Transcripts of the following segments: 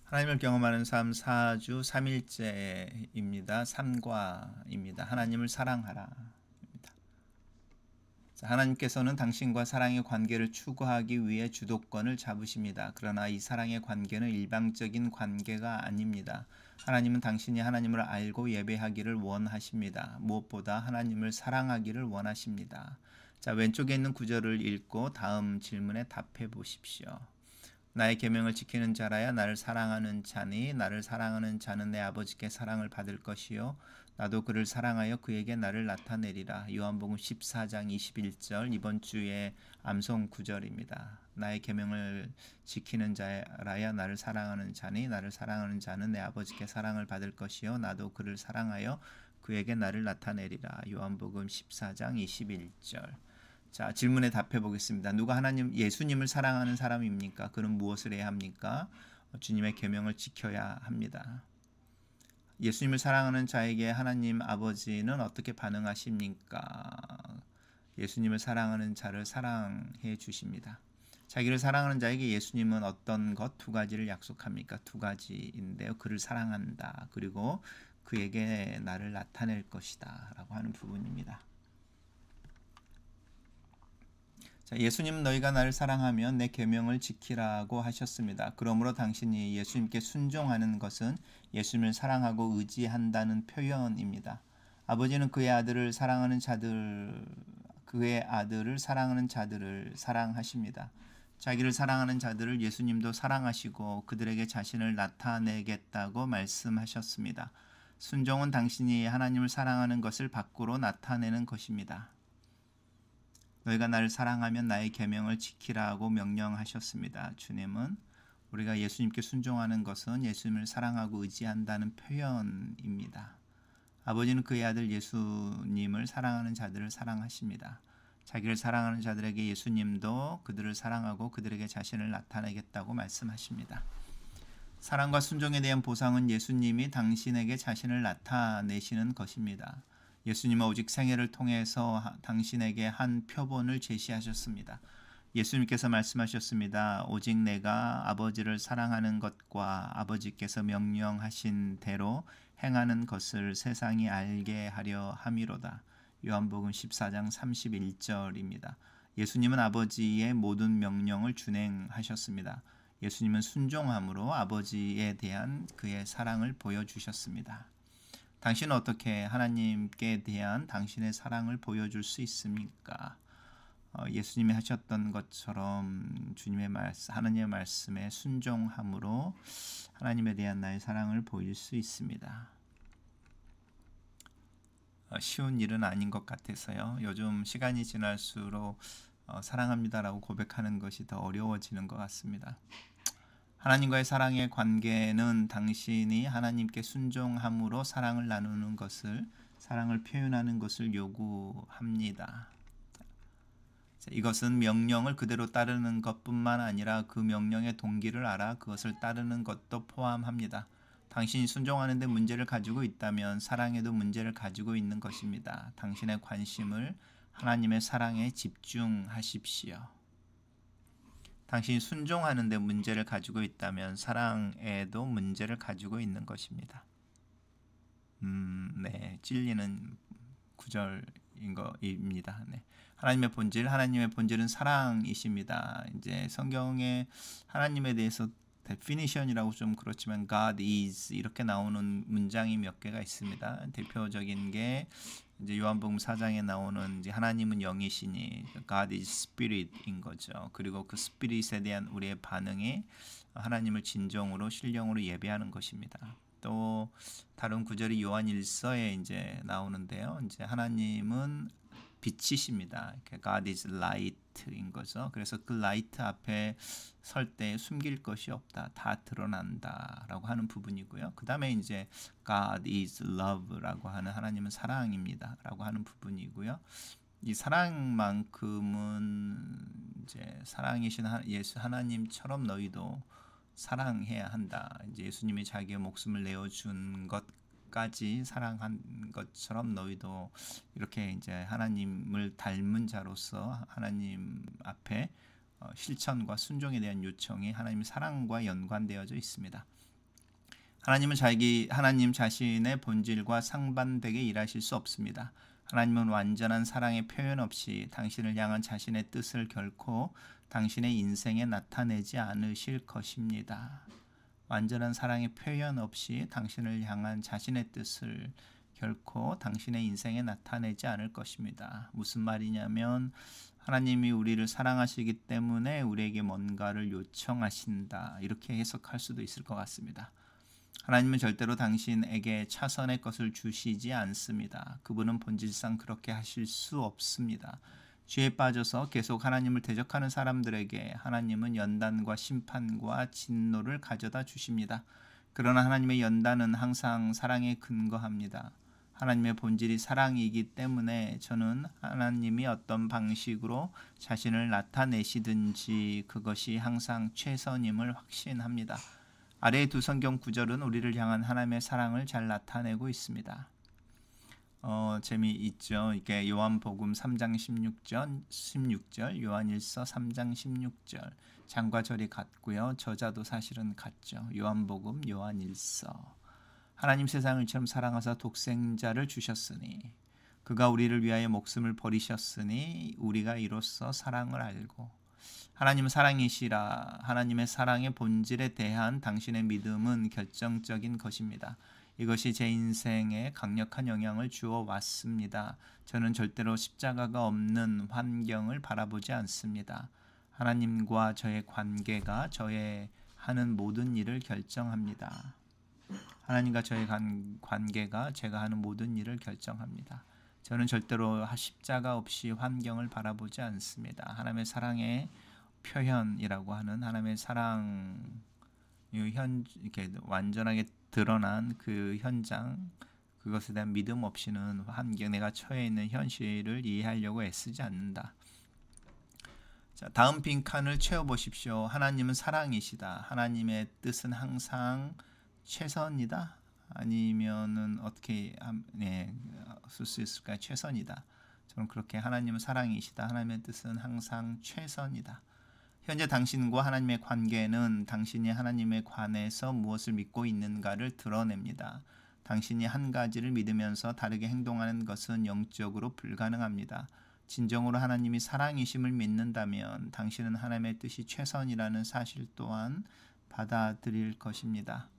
하나님을 경험하는 삶 4주 3일째입니다. 3과입니다. 하나님을 사랑하라. 하나님께서는 당신과 사랑의 관계를 추구하기 위해 주도권을 잡으십니다. 그러나 이 사랑의 관계는 일방적인 관계가 아닙니다. 하나님은 당신이 하나님을 알고 예배하기를 원하십니다. 무엇보다 하나님을 사랑하기를 원하십니다. 자, 왼쪽에 있는 구절을 읽고 다음 질문에 답해 보십시오. 나의 계명을 지키는 자라야 나를 사랑하는 자니 나를 사랑하는 자는 내 아버지께 사랑을 받을 것이요 나도 그를 사랑하여 그에게 나를 나타내리라. 요한복음 14장 21절 이번 주의 암송 구절입니다. 나의 계명을 지키는 자라야 나를 사랑하는 자니 나를 사랑하는 자는 내 아버지께 사랑을 받을 것이요 나도 그를 사랑하여 그에게 나를 나타내리라. 요한복음 14장 21절. 자, 질문에 답해 보겠습니다. 누가 예수님을 사랑하는 사람입니까? 그는 무엇을 해야 합니까? 주님의 계명을 지켜야 합니다. 예수님을 사랑하는 자에게 하나님 아버지는 어떻게 반응하십니까? 예수님을 사랑하는 자를 사랑해 주십니다. 자기를 사랑하는 자에게 예수님은 어떤 것 두 가지를 약속합니까? 두 가지인데요. 그를 사랑한다. 그리고 그에게 나를 나타낼 것이다. 라고 하는 부분입니다. 자, 예수님은 너희가 나를 사랑하면 내 계명을 지키라고 하셨습니다. 그러므로 당신이 예수님께 순종하는 것은 예수님을 사랑하고 의지한다는 표현입니다. 아버지는 그의 아들을 사랑하는 자들을 사랑하십니다. 자기를 사랑하는 자들을 예수님도 사랑하시고 그들에게 자신을 나타내겠다고 말씀하셨습니다. 순종은 당신이 하나님을 사랑하는 것을 밖으로 나타내는 것입니다. 너희가 나를 사랑하면 나의 계명을 지키라고 명령하셨습니다. 주님은 우리가 예수님께 순종하는 것은 예수님을 사랑하고 의지한다는 표현입니다. 아버지는 그의 아들 예수님을 사랑하는 자들을 사랑하십니다. 자기를 사랑하는 자들에게 예수님도 그들을 사랑하고 그들에게 자신을 나타내겠다고 말씀하십니다. 사랑과 순종에 대한 보상은 예수님이 당신에게 자신을 나타내시는 것입니다. 예수님은 오직 생애를 통해서 당신에게 한 표본을 제시하셨습니다. 예수님께서 말씀하셨습니다. 오직 내가 아버지를 사랑하는 것과 아버지께서 명령하신 대로 행하는 것을 세상이 알게 하려 함이로다. 요한복음 14장 31절입니다. 예수님은 아버지의 모든 명령을 준행하셨습니다. 예수님은 순종함으로 아버지에 대한 그의 사랑을 보여주셨습니다. 당신은 어떻게 하나님께 대한 당신의 사랑을 보여줄 수 있습니까? 예수님이 하셨던 것처럼 하나님의 말씀에 순종함으로 하나님에 대한 나의 사랑을 보일 수 있습니다. 쉬운 일은 아닌 것 같아서요. 요즘 시간이 지날수록 사랑합니다라고 고백하는 것이 더 어려워지는 것 같습니다. 하나님과의 사랑의 관계는 당신이 하나님께 순종함으로 사랑을 나누는 것을, 사랑을 표현하는 것을 요구합니다. 이것은 명령을 그대로 따르는 것뿐만 아니라 그 명령의 동기를 알아 그것을 따르는 것도 포함합니다. 당신이 순종하는 데 문제를 가지고 있다면 사랑에도 문제를 가지고 있는 것입니다. 당신의 관심을 하나님의 사랑에 집중하십시오. 당신이 순종하는 데 문제를 가지고 있다면 사랑에도 문제를 가지고 있는 것입니다. 네, 찔리는 구절인 것입니다. 네. 하나님의 본질은 사랑이십니다. 이제 성경에 하나님에 대해서 definition이라고 좀 그렇지만 God is 이렇게 나오는 문장이 몇 개가 있습니다. 대표적인 게 이제 요한복음 4장에 나오는 이제 하나님은 영이시니 God is Spirit인 거죠. 그리고 그 Spirit에 대한 우리의 반응이 하나님을 진정으로 신령으로 예배하는 것입니다. 또 다른 구절이 요한 1서에 이제 나오는데요. 이제 하나님은 빛이십니다. God is light인 거죠. 그래서 그 light 앞에 설 때 숨길 것이 없다. 다 드러난다라고 하는 부분이고요. 그 다음에 이제 God is love라고 하는 하나님은 사랑입니다라고 하는 부분이고요. 이 사랑만큼은 이제 사랑이신 예수 하나님처럼 너희도 사랑해야 한다. 이제 예수님이 자기의 목숨을 내어준 것까지 사랑한 것처럼 너희도 이렇게 이제 하나님을 닮은 자로서 하나님 앞에 실천과 순종에 대한 요청이 하나님의 사랑과 연관되어져 있습니다. 하나님 자신의 본질과 상반되게 일하실 수 없습니다. 하나님은 완전한 사랑의 표현 없이 당신을 향한 자신의 뜻을 결코 당신의 인생에 나타내지 않으실 것입니다. 완전한 사랑의 표현 없이 당신을 향한 자신의 뜻을 결코 당신의 인생에 나타내지 않을 것입니다. 무슨 말이냐면 하나님이 우리를 사랑하시기 때문에 우리에게 뭔가를 요청하신다. 이렇게 해석할 수도 있을 것 같습니다. 하나님은 절대로 당신에게 차선의 것을 주시지 않습니다. 그분은 본질상 그렇게 하실 수 없습니다. 죄에 빠져서 계속 하나님을 대적하는 사람들에게 하나님은 연단과 심판과 진노를 가져다 주십니다. 그러나 하나님의 연단은 항상 사랑에 근거합니다. 하나님의 본질이 사랑이기 때문에 저는 하나님이 어떤 방식으로 자신을 나타내시든지 그것이 항상 최선임을 확신합니다. 아래의 두 성경 구절은 우리를 향한 하나님의 사랑을 잘 나타내고 있습니다. 재미있죠. 이게 요한복음 3장 16절, 요한일서 3장 16절. 장과 절이 같고요. 저자도 사실은 같죠. 요한복음, 요한일서. 하나님 세상을 처럼 사랑하사 독생자를 주셨으니 그가 우리를 위하여 목숨을 버리셨으니 우리가 이로써 사랑을 알고 하나님은 사랑이시라. 하나님의 사랑의 본질에 대한 당신의 믿음은 결정적인 것입니다. 이것이 제 인생에 강력한 영향을 주어 왔습니다. 저는 절대로 십자가가 없는 환경을 바라보지 않습니다. 하나님과 저의 관계가 저의 하는 모든 일을 결정합니다. 하나님과 저의 관계가 제가 하는 모든 일을 결정합니다. 저는 절대로 십자가 없이 환경을 바라보지 않습니다. 하나님의 사랑의 표현이라고 하는 하나님의 사랑 이렇게 완전하게 드러난 그 현장, 그것에 대한 믿음 없이는 환경, 내가 처해 있는 현실을 이해하려고 애쓰지 않는다. 자, 다음 빈칸을 채워보십시오. 하나님은 사랑이시다. 하나님의 뜻은 항상 최선이다. 아니면은 어떻게 쓸 수 있을까요? 최선이다. 저는 그렇게 하나님은 사랑이시다. 하나님의 뜻은 항상 최선이다. 현재 당신과 하나님의 관계는 당신이 하나님에 관해서 무엇을 믿고 있는가를 드러냅니다. 당신이 한 가지를 믿으면서 다르게 행동하는 것은 영적으로 불가능합니다. 진정으로 하나님이 사랑이심을 믿는다면 당신은 하나님의 뜻이 최선이라는 사실 또한 받아들일 것입니다.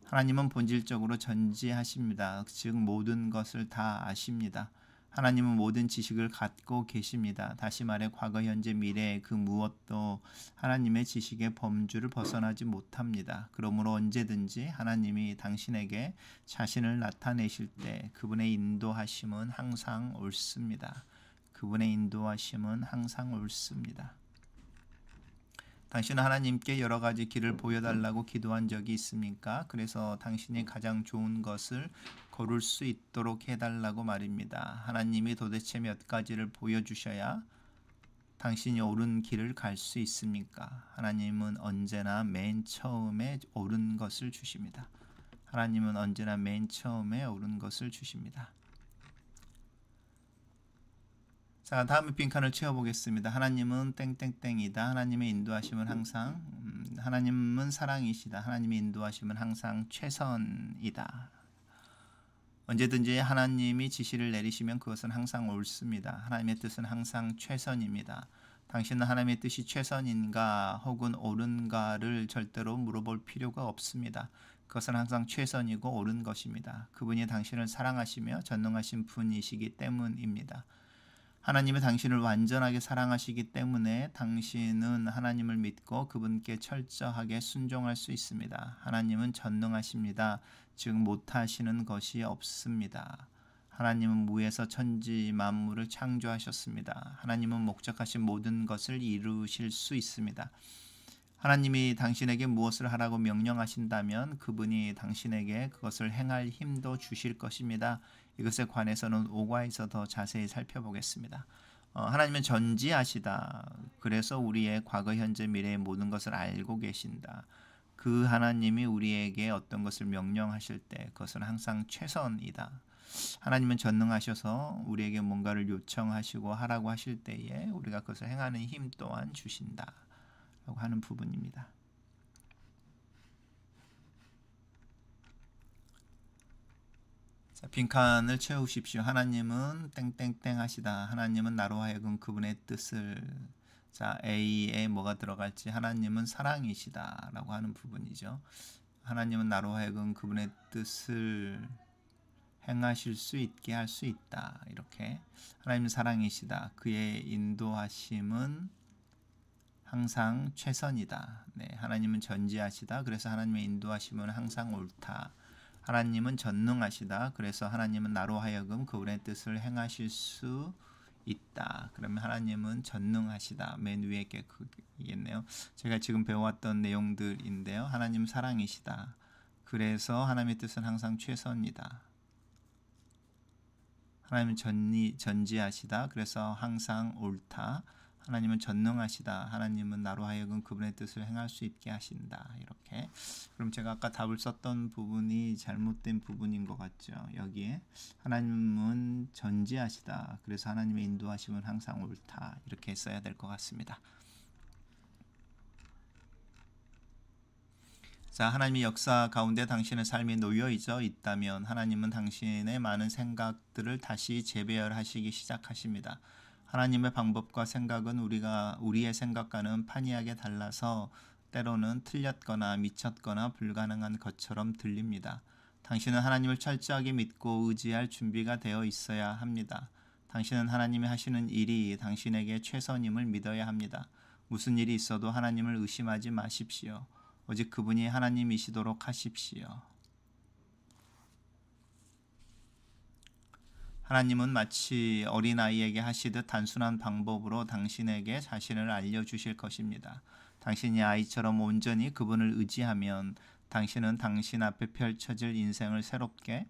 하나님은 본질적으로 전지하십니다. 즉 모든 것을 다 아십니다. 하나님은 모든 지식을 갖고 계십니다. 다시 말해 과거, 현재, 미래 그 무엇도 하나님의 지식의 범주를 벗어나지 못합니다. 그러므로 언제든지 하나님이 당신에게 자신을 나타내실 때 그분의 인도하심은 항상 옳습니다. 그분의 인도하심은 항상 옳습니다. 당신은 하나님께 여러 가지 길을 보여달라고 기도한 적이 있습니까? 그래서 당신이 가장 좋은 것을 고를 수 있도록 해달라고 말입니다. 하나님이 도대체 몇 가지를 보여주셔야 당신이 옳은 길을 갈 수 있습니까? 하나님은 언제나 맨 처음에 옳은 것을 주십니다. 하나님은 언제나 맨 처음에 옳은 것을 주십니다. 자, 다음에 빈칸을 채워보겠습니다. 하나님은 땡땡땡이다. 하나님의 인도하심은 항상 하나님은 사랑이시다. 하나님의 인도하심은 항상 최선이다. 언제든지 하나님이 지시를 내리시면 그것은 항상 옳습니다. 하나님의 뜻은 항상 최선입니다. 당신은 하나님의 뜻이 최선인가 혹은 옳은가를 절대로 물어볼 필요가 없습니다. 그것은 항상 최선이고 옳은 것입니다. 그분이 당신을 사랑하시며 전능하신 분이시기 때문입니다. 하나님은 당신을 완전하게 사랑하시기 때문에 당신은 하나님을 믿고 그분께 철저하게 순종할 수 있습니다. 하나님은 전능하십니다. 즉 못하시는 것이 없습니다. 하나님은 무에서 천지 만물을 창조하셨습니다. 하나님은 목적하신 모든 것을 이루실 수 있습니다. 하나님이 당신에게 무엇을 하라고 명령하신다면 그분이 당신에게 그것을 행할 힘도 주실 것입니다. 이것에 관해서는 5과에서 더 자세히 살펴보겠습니다. 하나님은 전지하시다. 그래서 우리의 과거, 현재, 미래의 모든 것을 알고 계신다. 그 하나님이 우리에게 어떤 것을 명령하실 때 그것은 항상 최선이다. 하나님은 전능하셔서 우리에게 뭔가를 요청하시고 하라고 하실 때에 우리가 그것을 행하는 힘 또한 주신다. 라고 하는 부분입니다. 자, 빈칸을 채우십시오. 하나님은 땡땡땡 하시다. 하나님은 나로 하여금 그분의 뜻을, 자, A에 뭐가 들어갈지, 하나님은 사랑이시다 라고 하는 부분이죠. 하나님은 나로 하여금 그분의 뜻을 행하실 수 있게 할 수 있다. 이렇게 하나님은 사랑이시다. 그의 인도하심은 항상 최선이다. 네, 하나님은 전지하시다. 그래서 하나님의 인도하심은 항상 옳다. 하나님은 전능하시다. 그래서 하나님은 나로 하여금 그분의 뜻을 행하실 수 있다. 그러면 하나님은 전능하시다. 맨 위에 게 그겠네요. 제가 지금 배워왔던 내용들인데요. 하나님은 사랑이시다. 그래서 하나님의 뜻은 항상 최선이다. 하나님은 전지하시다. 그래서 항상 옳다. 하나님은 전능하시다. 하나님은 나로 하여금 그분의 뜻을 행할 수 있게 하신다. 이렇게. 그럼 제가 아까 답을 썼던 부분이 잘못된 부분인 것 같죠. 여기에 하나님은 전지하시다. 그래서 하나님의 인도하심은 항상 옳다. 이렇게 써야 될 것 같습니다. 자, 하나님의 역사 가운데 당신의 삶이 놓여 있다면 하나님은 당신의 많은 생각들을 다시 재배열하시기 시작하십니다. 하나님의 방법과 생각은 우리의 생각과는 판이하게 달라서 때로는 틀렸거나 미쳤거나 불가능한 것처럼 들립니다. 당신은 하나님을 철저하게 믿고 의지할 준비가 되어 있어야 합니다. 당신은 하나님이 하시는 일이 당신에게 최선임을 믿어야 합니다. 무슨 일이 있어도 하나님을 의심하지 마십시오. 오직 그분이 하나님이시도록 하십시오. 하나님은 마치 어린아이에게 하시듯 단순한 방법으로 당신에게 자신을 알려주실 것입니다. 당신이 아이처럼 온전히 그분을 의지하면 당신은 당신 앞에 펼쳐질 인생을 새롭게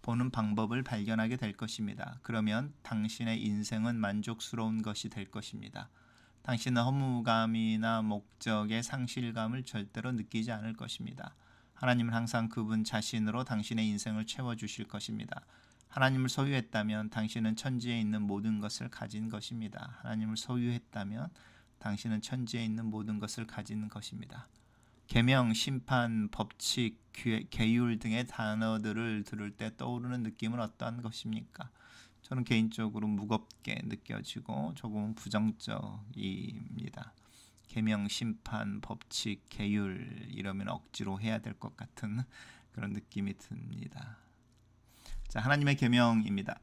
보는 방법을 발견하게 될 것입니다. 그러면 당신의 인생은 만족스러운 것이 될 것입니다. 당신은 허무감이나 목적의 상실감을 절대로 느끼지 않을 것입니다. 하나님은 항상 그분 자신으로 당신의 인생을 채워주실 것입니다. 하나님을 소유했다면 당신은 천지에 있는 모든 것을 가진 것입니다. 하나님을 소유했다면 당신은 천지에 있는 모든 것을 가진 것입니다. 계명, 심판, 법칙, 계율 등의 단어들을 들을 때 떠오르는 느낌은 어떠한 것입니까? 저는 개인적으로 무겁게 느껴지고 조금 부정적입니다. 계명, 심판, 법칙, 계율 이러면 억지로 해야 될 것 같은 그런 느낌이 듭니다. 자, 하나님의 계명입니다.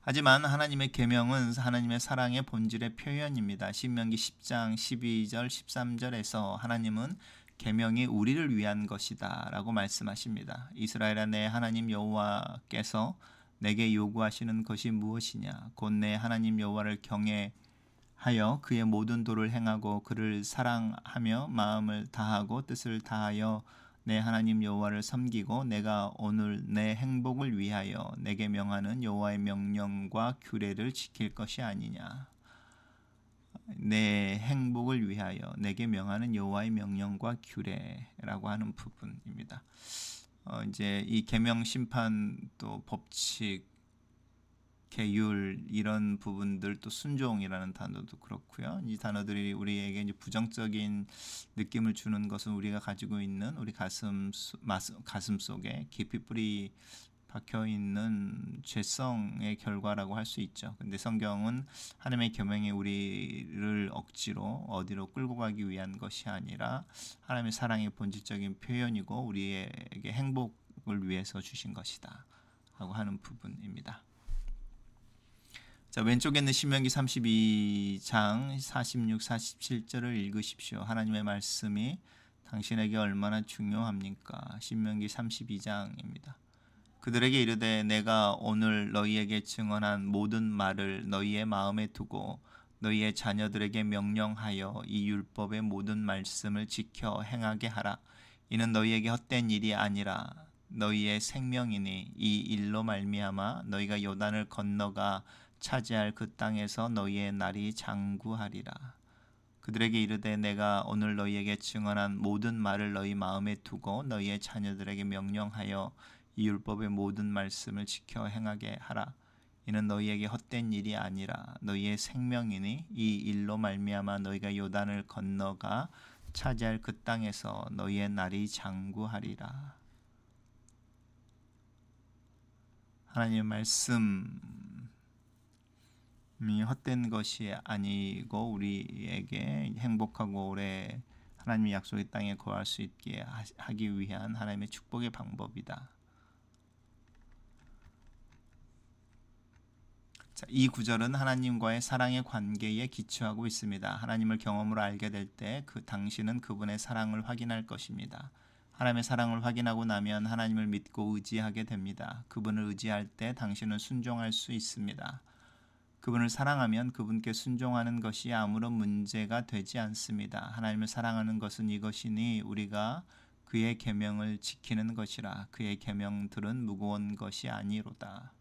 하지만 하나님의 계명은 하나님의 사랑의 본질의 표현입니다. 신명기 10장 12절 13절에서 하나님은 계명이 우리를 위한 것이다 라고 말씀하십니다. 이스라엘아, 내 하나님 여호와께서 내게 요구하시는 것이 무엇이냐? 곧 내 하나님 여호와를 경외하여 그의 모든 도를 행하고 그를 사랑하며 마음을 다하고 뜻을 다하여 내 하나님 여호와를 섬기고 내가 오늘 내 행복을 위하여 내게 명하는 여호와의 명령과 규례를 지킬 것이 아니냐. 내 행복을 위하여 내게 명하는 여호와의 명령과 규례라고 하는 부분입니다. 이제 이 계명, 심판, 또 법칙, 계율 이런 부분들, 또 순종이라는 단어도 그렇고요. 이 단어들이 우리에게 이제 부정적인 느낌을 주는 것은 우리가 가지고 있는 우리 가슴 속에 깊이 뿌리 박혀 있는 죄성의 결과라고 할 수 있죠. 근데 성경은 하나님의 계명이 우리를 억지로 어디로 끌고 가기 위한 것이 아니라 하나님의 사랑의 본질적인 표현이고 우리에게 행복을 위해서 주신 것이다 라고 하는 부분입니다. 자, 왼쪽에 있는 신명기 32장 46, 47절을 읽으십시오. 하나님의 말씀이 당신에게 얼마나 중요합니까? 신명기 32장입니다. 그들에게 이르되 내가 오늘 너희에게 증언한 모든 말을 너희의 마음에 두고 너희의 자녀들에게 명령하여 이 율법의 모든 말씀을 지켜 행하게 하라. 이는 너희에게 헛된 일이 아니라 너희의 생명이니 이 일로 말미암아 너희가 요단을 건너가 차지할 그 땅에서 너희의 날이 장구하리라. 그들에게 이르되 내가 오늘 너희에게 증언한 모든 말을 너희 마음에 두고 너희의 자녀들에게 명령하여 이 율법의 모든 말씀을 지켜 행하게 하라. 이는 너희에게 헛된 일이 아니라 너희의 생명이니 이 일로 말미암아 너희가 요단을 건너가 차지할 그 땅에서 너희의 날이 장구하리라. 하나님의 말씀이 헛된 것이 아니고 우리에게 행복하고 오래 하나님의 약속의 땅에 거할 수 있게 하기 위한 하나님의 축복의 방법이다. 자, 이 구절은 하나님과의 사랑의 관계에 기초하고 있습니다. 하나님을 경험으로 알게 될 때 당신은 그분의 사랑을 확인할 것입니다. 하나님의 사랑을 확인하고 나면 하나님을 믿고 의지하게 됩니다. 그분을 의지할 때 당신은 순종할 수 있습니다. 그분을 사랑하면 그분께 순종하는 것이 아무런 문제가 되지 않습니다. 하나님을 사랑하는 것은 이것이니 우리가 그의 계명을 지키는 것이라. 그의 계명들은 무거운 것이 아니로다.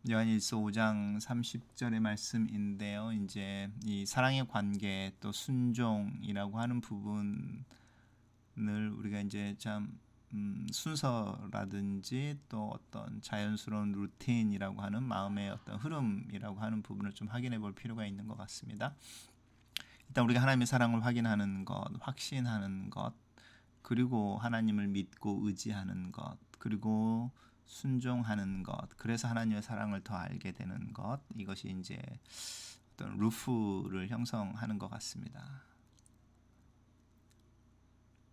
요한일서 5장 30절의 말씀인데요. 이제 이 사랑의 관계 또 순종이라고 하는 부분을 우리가 이제 참 순서라든지 또 어떤 자연스러운 루틴이라고 하는 마음의 어떤 흐름이라고 하는 부분을 좀 확인해 볼 필요가 있는 것 같습니다. 일단 우리가 하나님의 사랑을 확인하는 것, 확신하는 것, 그리고 하나님을 믿고 의지하는 것, 그리고 순종하는 것, 그래서 하나님의 사랑을 더 알게 되는 것, 이것이 이제 어떤 루프를 형성하는 것 같습니다.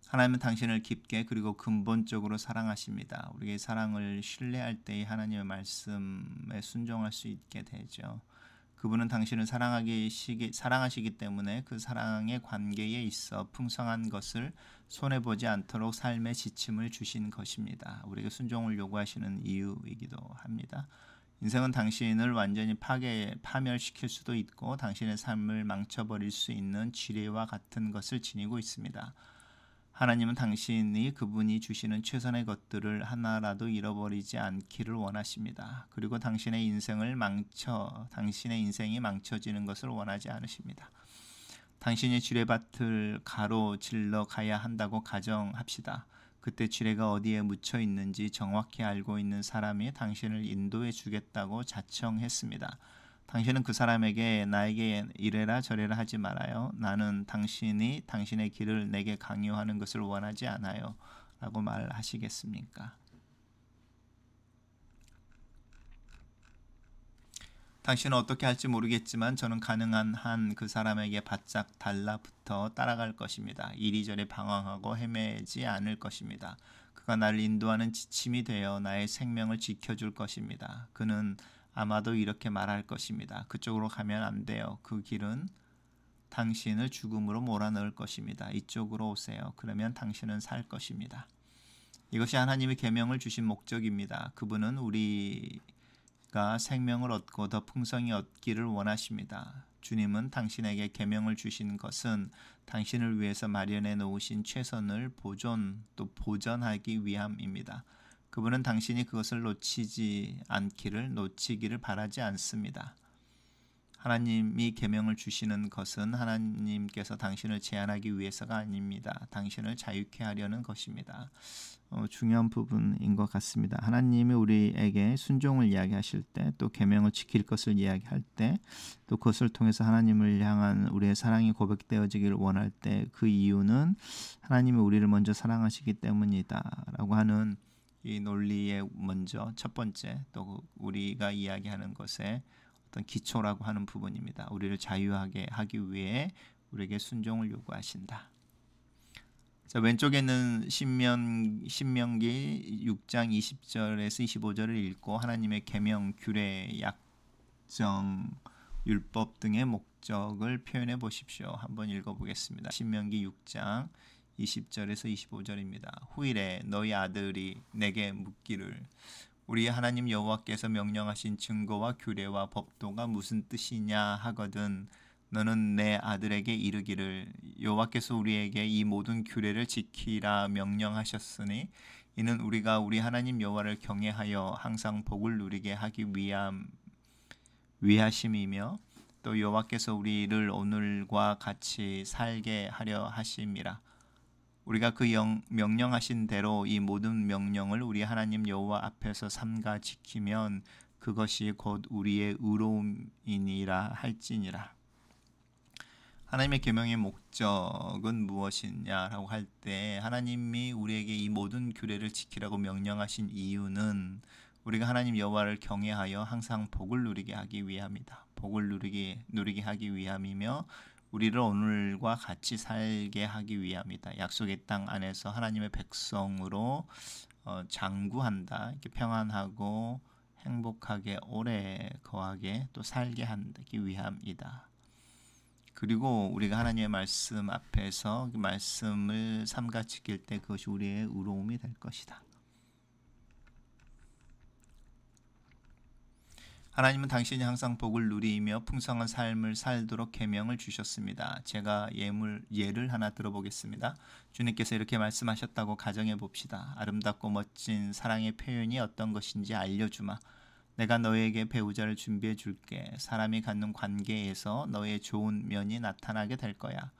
하나님은 당신을 깊게 그리고 근본적으로 사랑하십니다. 우리의 사랑을 신뢰할 때에 하나님의 말씀에 순종할 수 있게 되죠. 그분은 당신을 사랑하시기 때문에 그 사랑의 관계에 있어 풍성한 것을 손해보지 않도록 삶의 지침을 주신 것입니다. 우리에게 순종을 요구하시는 이유이기도 합니다. 인생은 당신을 완전히 파멸시킬 수도 있고 당신의 삶을 망쳐버릴 수 있는 지뢰와 같은 것을 지니고 있습니다. 하나님은 당신이 그분이 주시는 최선의 것들을 하나라도 잃어버리지 않기를 원하십니다. 그리고 당신의 인생이 망쳐지는 것을 원하지 않으십니다. 당신이 지뢰밭을 가로질러 가야 한다고 가정합시다. 그때 지뢰가 어디에 묻혀 있는지 정확히 알고 있는 사람이 당신을 인도해 주겠다고 자청했습니다. 당신은 그 사람에게 나에게 이래라 저래라 하지 말아요. 나는 당신이 당신의 길을 내게 강요하는 것을 원하지 않아요. 라고 말하시겠습니까? 당신은 어떻게 할지 모르겠지만 저는 가능한 한 그 사람에게 바짝 달라붙어 따라갈 것입니다. 이리저리 방황하고 헤매지 않을 것입니다. 그가 나를 인도하는 지침이 되어 나의 생명을 지켜줄 것입니다. 그는 아마도 이렇게 말할 것입니다. 그쪽으로 가면 안 돼요. 그 길은 당신을 죽음으로 몰아넣을 것입니다. 이쪽으로 오세요. 그러면 당신은 살 것입니다. 이것이 하나님의 계명을 주신 목적입니다. 그분은 우리가 생명을 얻고 더 풍성히 얻기를 원하십니다. 주님은 당신에게 계명을 주신 것은 당신을 위해서 마련해 놓으신 최선을 보존하기 위함입니다. 그분은 당신이 그것을 놓치기를 바라지 않습니다. 하나님이 계명을 주시는 것은 하나님께서 당신을 제한하기 위해서가 아닙니다. 당신을 자유케 하려는 것입니다. 중요한 부분인 것 같습니다. 하나님이 우리에게 순종을 이야기하실 때, 또 계명을 지킬 것을 이야기할 때, 또 그것을 통해서 하나님을 향한 우리의 사랑이 고백되어지기를 원할 때, 그 이유는 하나님이 우리를 먼저 사랑하시기 때문이다라고 하는 이 논리의 먼저 첫 번째, 또 우리가 이야기하는 것의 어떤 기초라고 하는 부분입니다. 우리를 자유하게 하기 위해 우리에게 순종을 요구하신다. 자, 왼쪽에는 신명기 6장 20절에서 25절을 읽고 하나님의 계명, 규례, 약정, 율법 등의 목적을 표현해 보십시오. 한번 읽어보겠습니다. 신명기 6장 20절에서 25절입니다. 후일에 너희 아들이 내게 묻기를 우리 하나님 여호와께서 명령하신 증거와 규례와 법도가 무슨 뜻이냐 하거든 너는 내 아들에게 이르기를 여호와께서 우리에게 이 모든 규례를 지키라 명령하셨으니 이는 우리가 우리 하나님 여호와를 경외하여 항상 복을 누리게 하기 위하심이며 또 여호와께서 우리를 오늘과 같이 살게 하려 하심이라. 우리가 그 명령하신 대로 이 모든 명령을 우리 하나님 여호와 앞에서 삼가 지키면 그것이 곧 우리의 의로움이니라 할지니라. 하나님의 계명의 목적은 무엇이냐라고 할 때 하나님이 우리에게 이 모든 규례를 지키라고 명령하신 이유는 우리가 하나님 여호와를 경외하여 항상 복을 누리게 하기 위함이다. 복을 누리게 하기 위함이며 우리를 오늘과 같이 살게 하기 위함이다. 약속의 땅 안에서 하나님의 백성으로 장구한다. 이렇게 평안하고 행복하게 오래 거하게 또 살게 하기 위함이다. 그리고 우리가 하나님의 말씀 앞에서 그 말씀을 삼가 지킬 때 그것이 우리의 의로움이 될 것이다. 하나님은 당신이 항상 복을 누리며 풍성한 삶을 살도록 계명을 주셨습니다. 제가 예를 하나 들어보겠습니다. 주님께서 이렇게 말씀하셨다고 가정해 봅시다. 아름답고 멋진 사랑의 표현이 어떤 것인지 알려주마. 내가 너에게 배우자를 준비해 줄게. 사람이 갖는 관계에서 너의 좋은 면이 나타나게 될 거야.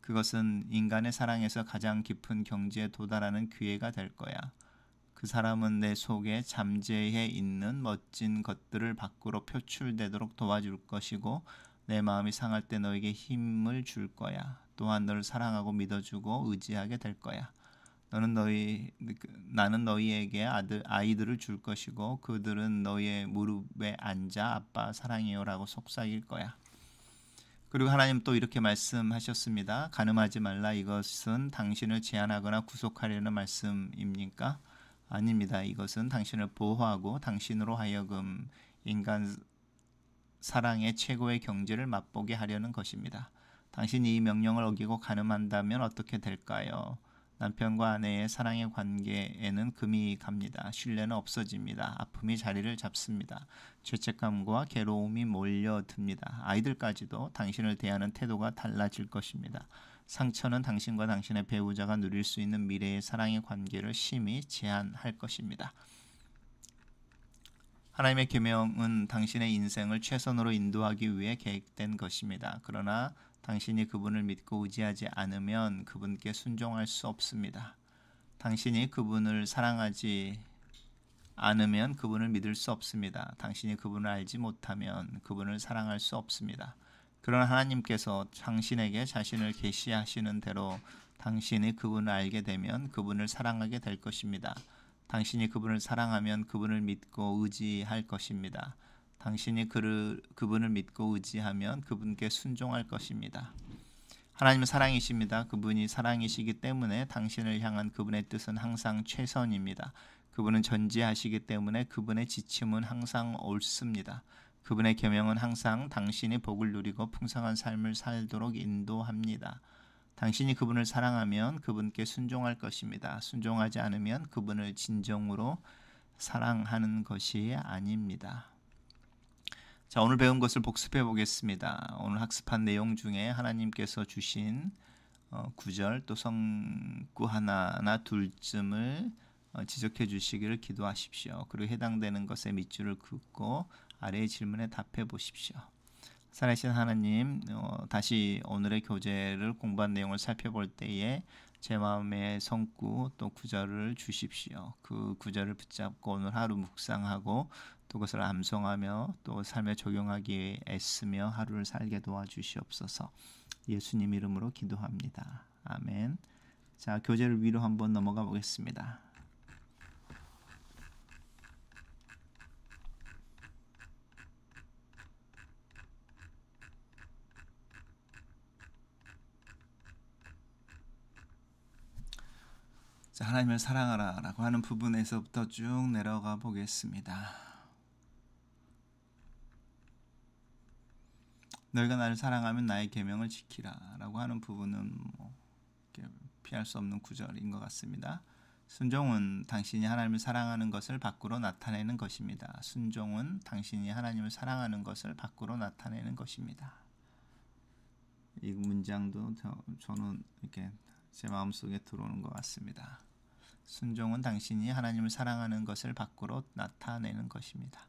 그것은 인간의 사랑에서 가장 깊은 경지에 도달하는 기회가 될 거야. 그 사람은 내 속에 잠재해 있는 멋진 것들을 밖으로 표출되도록 도와줄 것이고 내 마음이 상할 때 너에게 힘을 줄 거야. 또한 너를 사랑하고 믿어주고 의지하게 될 거야. 나는 너희에게 아이들을 줄 것이고 그들은 너희의 무릎에 앉아 아빠 사랑해요라고 속삭일 거야. 그리고 하나님 또 이렇게 말씀하셨습니다. 간음하지 말라. 이것은 당신을 제한하거나 구속하려는 말씀입니까? 아닙니다. 이것은 당신을 보호하고 당신으로 하여금 인간 사랑의 최고의 경지를 맛보게 하려는 것입니다. 당신이 이 명령을 어기고 간음한다면 어떻게 될까요? 남편과 아내의 사랑의 관계에는 금이 갑니다. 신뢰는 없어집니다. 아픔이 자리를 잡습니다. 죄책감과 괴로움이 몰려듭니다. 아이들까지도 당신을 대하는 태도가 달라질 것입니다. 상처는 당신과 당신의 배우자가 누릴 수 있는 미래의 사랑의 관계를 심히 제한할 것입니다. 하나님의 계명은 당신의 인생을 최선으로 인도하기 위해 계획된 것입니다. 그러나 당신이 그분을 믿고 의지하지 않으면 그분께 순종할 수 없습니다. 당신이 그분을 사랑하지 않으면 그분을 믿을 수 없습니다. 당신이 그분을 알지 못하면 그분을 사랑할 수 없습니다. 그러나 하나님께서 당신에게 자신을 계시하시는 대로 당신이 그분을 알게 되면 그분을 사랑하게 될 것입니다. 당신이 그분을 사랑하면 그분을 믿고 의지할 것입니다. 당신이 그분을 믿고 의지하면 그분께 순종할 것입니다. 하나님은 사랑이십니다. 그분이 사랑이시기 때문에 당신을 향한 그분의 뜻은 항상 최선입니다. 그분은 전지하시기 때문에 그분의 지침은 항상 옳습니다. 그분의 계명은 항상 당신이 복을 누리고 풍성한 삶을 살도록 인도합니다. 당신이 그분을 사랑하면 그분께 순종할 것입니다. 순종하지 않으면 그분을 진정으로 사랑하는 것이 아닙니다. 자, 오늘 배운 것을 복습해 보겠습니다. 오늘 학습한 내용 중에 하나님께서 주신 구절 또 성구 하나나 둘쯤을 지적해 주시기를 기도하십시오. 그리고 해당되는 것에 밑줄을 긋고 아래의 질문에 답해 보십시오. 살아계신 하나님, 다시 오늘의 교재를 공부한 내용을 살펴볼 때에 제 마음에 성구 또 구절을 주십시오. 그 구절을 붙잡고 오늘 하루 묵상하고 또 그것을 암송하며 또 삶에 적용하기 위해 애쓰며 하루를 살게 도와주시옵소서. 예수님 이름으로 기도합니다. 아멘. 자, 교재를 위로 한번 넘어가 보겠습니다. 자, 하나님을 사랑하라 라고 하는 부분에서부터 쭉 내려가 보겠습니다. 너희가 나를 사랑하면 나의 계명을 지키라 라고 하는 부분은 피할 수 없는 구절인 것 같습니다. 순종은 당신이 하나님을 사랑하는 것을 밖으로 나타내는 것입니다. 순종은 당신이 하나님을 사랑하는 것을 밖으로 나타내는 것입니다. 이 문장도 저는 이렇게 제 마음속에 들어오는 것 같습니다. 순종은 당신이 하나님을 사랑하는 것을 밖으로 나타내는 것입니다.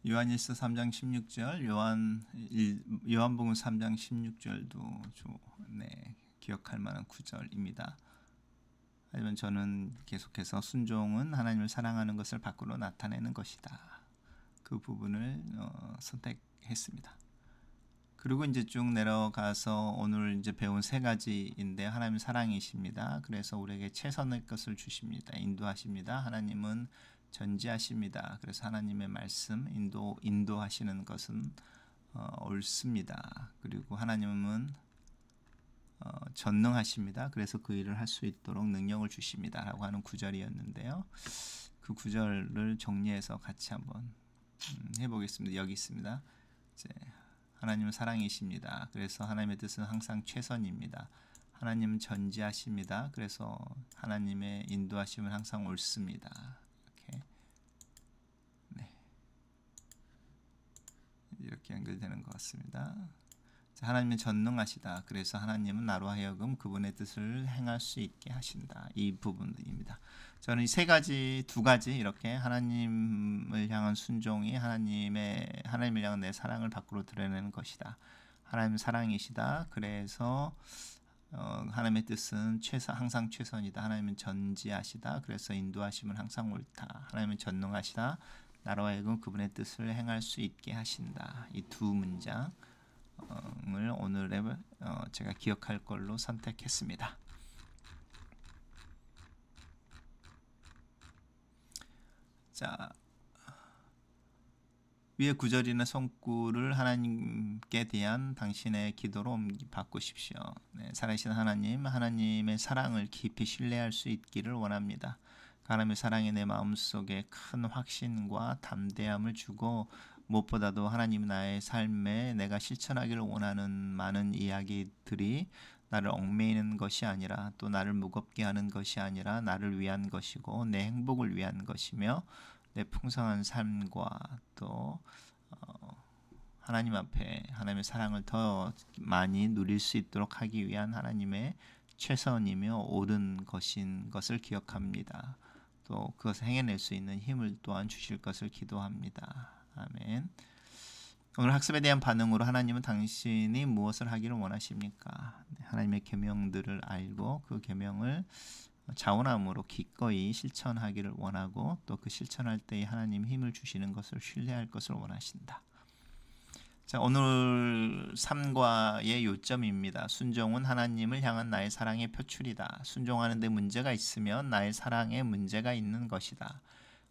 요한일서 3장 16절, 요한복음 3장 16절도 기억할 만한 구절입니다. 하지만 저는 계속해서 순종은 하나님을 사랑하는 것을 밖으로 나타내는 것이다. 그 부분을 선택했습니다. 그리고 이제 쭉 내려가서 오늘 이제 배운 세 가지인데, 하나님 사랑이십니다. 그래서 우리에게 최선의 것을 주십니다. 인도하십니다. 하나님은 전지하십니다. 그래서 하나님의 말씀 인도하시는 것은 옳습니다. 그리고 하나님은 전능하십니다. 그래서 그 일을 할 수 있도록 능력을 주십니다. 라고 하는 구절이었는데요. 그 구절을 정리해서 같이 한번 해보겠습니다. 여기 있습니다. 이제 하나님은 사랑이십니다. 그래서 하나님의 뜻은 항상 최선입니다. 하나님은 전지하십니다. 그래서 하나님의 인도하심은 항상 옳습니다. 이렇게, 네, 이렇게 연결되는 것 같습니다. 하나님은 전능하시다. 그래서 하나님은 나로 하여금 그분의 뜻을 행할 수 있게 하신다. 이 부분입니다. 저는 이 두 가지 이렇게 하나님을 향한 순종이 하나님을 향한 내 사랑을 밖으로 드러내는 것이다. 하나님은 사랑이시다. 그래서 하나님의 뜻은 항상 최선이다. 하나님은 전지하시다. 그래서 인도하심은 항상 옳다. 하나님은 전능하시다. 나로 하여금 그분의 뜻을 행할 수 있게 하신다. 이 두 문장 을 오늘의 제가 기억할 걸로 선택했습니다. 자, 위의 구절이나 손구를 하나님께 대한 당신의 기도로 바꾸십시오. 네, 살아계신 하나님의 사랑을 깊이 신뢰할 수 있기를 원합니다. 하나님의 사랑이 내 마음속에 큰 확신과 담대함을 주고, 무엇보다도 하나님 나의 삶에 내가 실천하기를 원하는 많은 이야기들이 나를 얽매이는 것이 아니라, 또 나를 무겁게 하는 것이 아니라 나를 위한 것이고 내 행복을 위한 것이며, 내 풍성한 삶과 또 하나님 앞에 하나님의 사랑을 더 많이 누릴 수 있도록 하기 위한 하나님의 최선이며 옳은 것인 것을 기억합니다. 또 그것을 행해낼 수 있는 힘을 또한 주실 것을 기도합니다. 아멘. 오늘 학습에 대한 반응으로 하나님은 당신이 무엇을 하기를 원하십니까? 하나님의 계명들을 알고 그 계명을 자원함으로 기꺼이 실천하기를 원하고, 또 그 실천할 때에 하나님 힘을 주시는 것을 신뢰할 것을 원하신다. 자, 오늘 3과의 요점입니다. 순종은 하나님을 향한 나의 사랑의 표출이다. 순종하는 데 문제가 있으면 나의 사랑에 문제가 있는 것이다.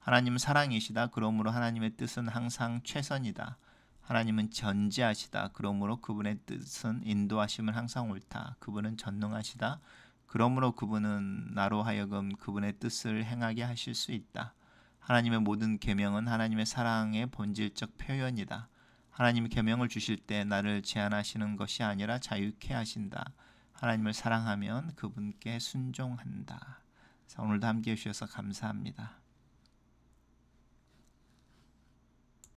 하나님은 사랑이시다. 그러므로 하나님의 뜻은 항상 최선이다. 하나님은 전지하시다. 그러므로 그분의 뜻은 인도하심은 항상 옳다. 그분은 전능하시다. 그러므로 그분은 나로 하여금 그분의 뜻을 행하게 하실 수 있다. 하나님의 모든 계명은 하나님의 사랑의 본질적 표현이다. 하나님이 계명을 주실 때 나를 제한하시는 것이 아니라 자유케 하신다. 하나님을 사랑하면 그분께 순종한다. 자, 오늘도 함께해 주셔서 감사합니다.